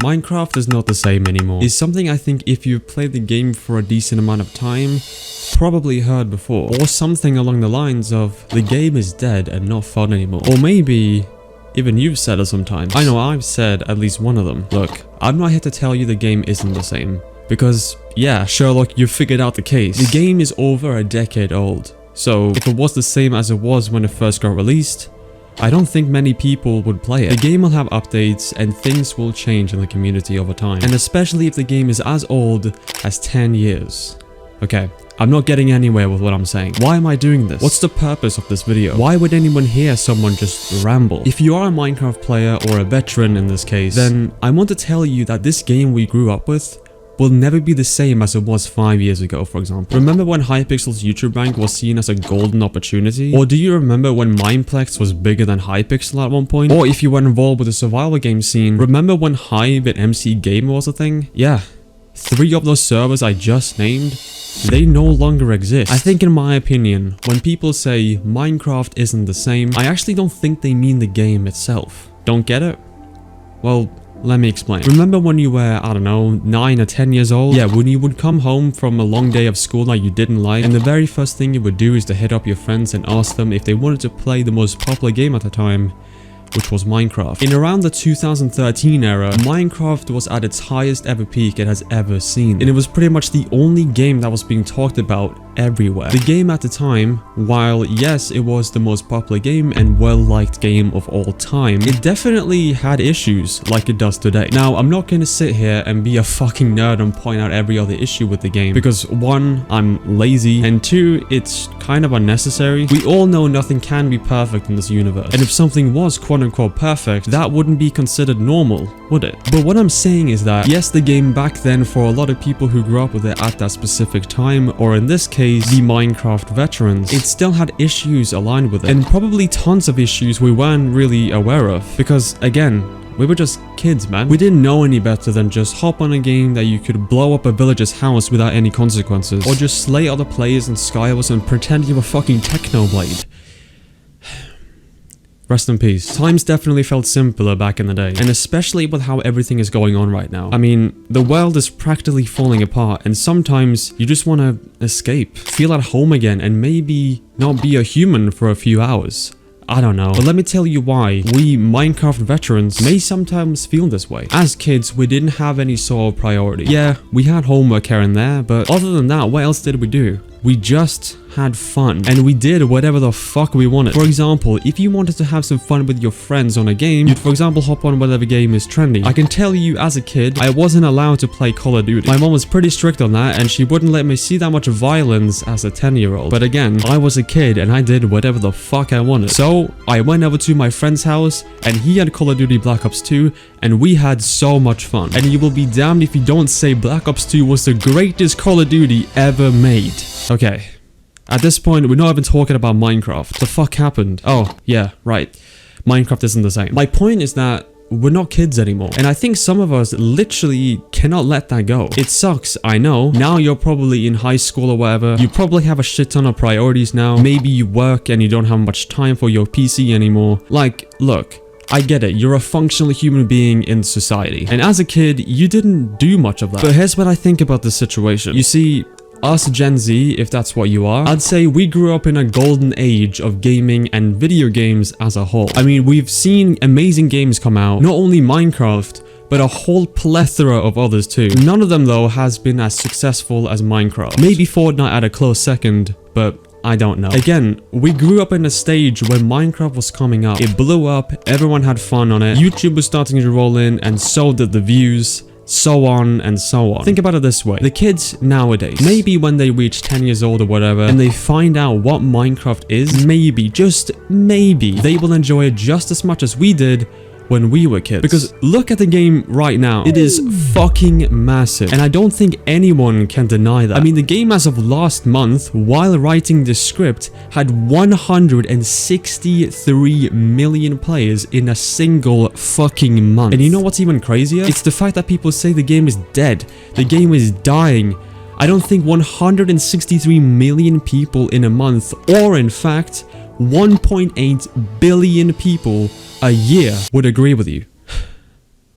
Minecraft is not the same anymore. It's something I think if you've played the game for a decent amount of time, probably heard before. Or something along the lines of, the game is dead and not fun anymore. Or maybe even you've said it sometimes. I know I've said at least one of them. Look, I'm not here to tell you the game isn't the same. Because, yeah, Sherlock, you figured out the case. The game is over a decade old. So, if it was the same as it was when it first got released, I don't think many people would play it. The game will have updates and things will change in the community over time. And especially if the game is as old as 10 years. Okay, I'm not getting anywhere with what I'm saying. Why am I doing this? What's the purpose of this video? Why would anyone hear someone just ramble? If you are a Minecraft player or a veteran in this case, then I want to tell you that this game we grew up with will never be the same as it was 5 years ago, for example. Remember when Hypixel's YouTube rank was seen as a golden opportunity? Or do you remember when Mineplex was bigger than Hypixel at one point? Or if you were involved with the survival game scene, remember when Hive and MC Gamer was a thing? Yeah, 3 of those servers I just named, they no longer exist. I think in my opinion, when people say Minecraft isn't the same, I actually don't think they mean the game itself. Don't get it? Well, let me explain. Remember when you were, I don't know, 9 or 10 years old? Yeah, when you would come home from a long day of school that you didn't like, and the very first thing you would do is to hit up your friends and ask them if they wanted to play the most popular game at the time, which was Minecraft. In around the 2013 era, Minecraft was at its highest ever peak it has ever seen, and it was pretty much the only game that was being talked about everywhere. The game at the time, while yes, it was the most popular game and well-liked game of all time, it definitely had issues like it does today. Now, I'm not gonna sit here and be a fucking nerd and point out every other issue with the game, because 1, I'm lazy, and 2, it's kind of unnecessary. We all know nothing can be perfect in this universe, and if something was quote-unquote perfect, that wouldn't be considered normal, would it? But what I'm saying is that, yes, the game back then for a lot of people who grew up with it at that specific time, or in this case, the Minecraft veterans, it still had issues aligned with it, and probably tons of issues we weren't really aware of, because again, we were just kids, man. We didn't know any better than just hop on a game that you could blow up a villager's house without any consequences, or just slay other players in Skywars and pretend you were fucking Technoblade. Rest in peace. Times definitely felt simpler back in the day, and especially with how everything is going on right now. I mean, the world is practically falling apart, and sometimes you just want to escape, feel at home again, and maybe not be a human for a few hours. I don't know. But let me tell you why we Minecraft veterans may sometimes feel this way. As kids, we didn't have any sort of priority. Yeah, we had homework here and there, but other than that, what else did we do? We just had fun, and we did whatever the fuck we wanted. For example, if you wanted to have some fun with your friends on a game, you'd for example hop on whatever game is trending. I can tell you as a kid, I wasn't allowed to play Call of Duty. My mom was pretty strict on that, and she wouldn't let me see that much violence as a 10-year-old. But again, I was a kid and I did whatever the fuck I wanted. So I went over to my friend's house, and he had Call of Duty Black Ops 2, and we had so much fun. And you will be damned if you don't say Black Ops 2 was the greatest Call of Duty ever made. Okay. At this point, we're not even talking about Minecraft. The fuck happened? Oh, yeah, right. Minecraft isn't the same. My point is that we're not kids anymore. And I think some of us literally cannot let that go. It sucks, I know. Now you're probably in high school or whatever. You probably have a shit ton of priorities now. Maybe you work and you don't have much time for your PC anymore. Like, look. I get it, you're a functional human being in society. And as a kid, you didn't do much of that. But here's what I think about this situation. You see, us Gen Z, if that's what you are, I'd say we grew up in a golden age of gaming and video games as a whole. I mean, we've seen amazing games come out, not only Minecraft, but a whole plethora of others too. None of them though has been as successful as Minecraft. Maybe Fortnite at a close second, but I don't know. Again, we grew up in a stage when Minecraft was coming up. It blew up, everyone had fun on it, YouTube was starting to roll in, and so did the views. So on and so on. Think about it this way. The kids nowadays, maybe when they reach 10 years old or whatever, and they find out what Minecraft is, maybe, just maybe, they will enjoy it just as much as we did when we were kids. Because look at the game right now. It is fucking massive, and I don't think anyone can deny that. I mean, the game as of last month, while writing this script, had 163 million players in a single fucking month. And you know what's even crazier? It's the fact that people say the game is dead. The game is dying. I don't think 163 million people in a month, or in fact, 1.8 billion people a year would agree with you.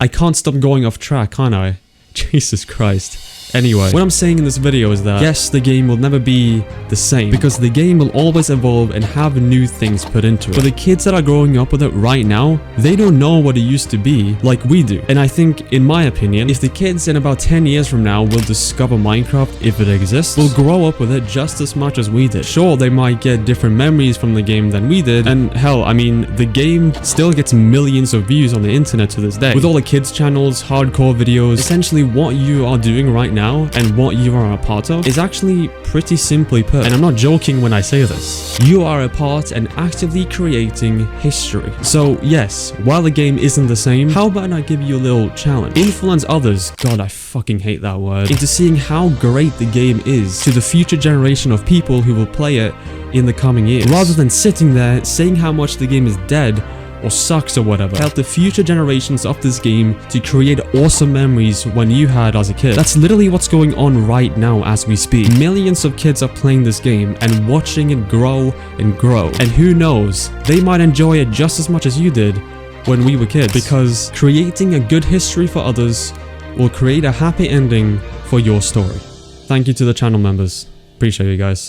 I can't stop going off track, can I? Jesus Christ. Anyway, what I'm saying in this video is that yes, the game will never be the same because the game will always evolve and have new things put into it. But the kids that are growing up with it right now, they don't know what it used to be like we do. And I think, in my opinion, if the kids in about 10 years from now will discover Minecraft, if it exists, will grow up with it just as much as we did. Sure, they might get different memories from the game than we did, and hell, I mean, the game still gets millions of views on the internet to this day. With all the kids channels, hardcore videos, essentially what you are doing right now and what you are a part of is actually pretty simply put, and I'm not joking when I say this. You are a part and actively creating history. So yes, while the game isn't the same, how about I give you a little challenge? Influence others, god I fucking hate that word, into seeing how great the game is to the future generation of people who will play it in the coming years. Rather than sitting there saying how much the game is dead or sucks or whatever. Help the future generations of this game to create awesome memories when you had as a kid. That's literally what's going on right now as we speak. Millions of kids are playing this game and watching it grow and grow. And who knows, they might enjoy it just as much as you did when we were kids. Because creating a good history for others will create a happy ending for your story. Thank you to the channel members. Appreciate you guys.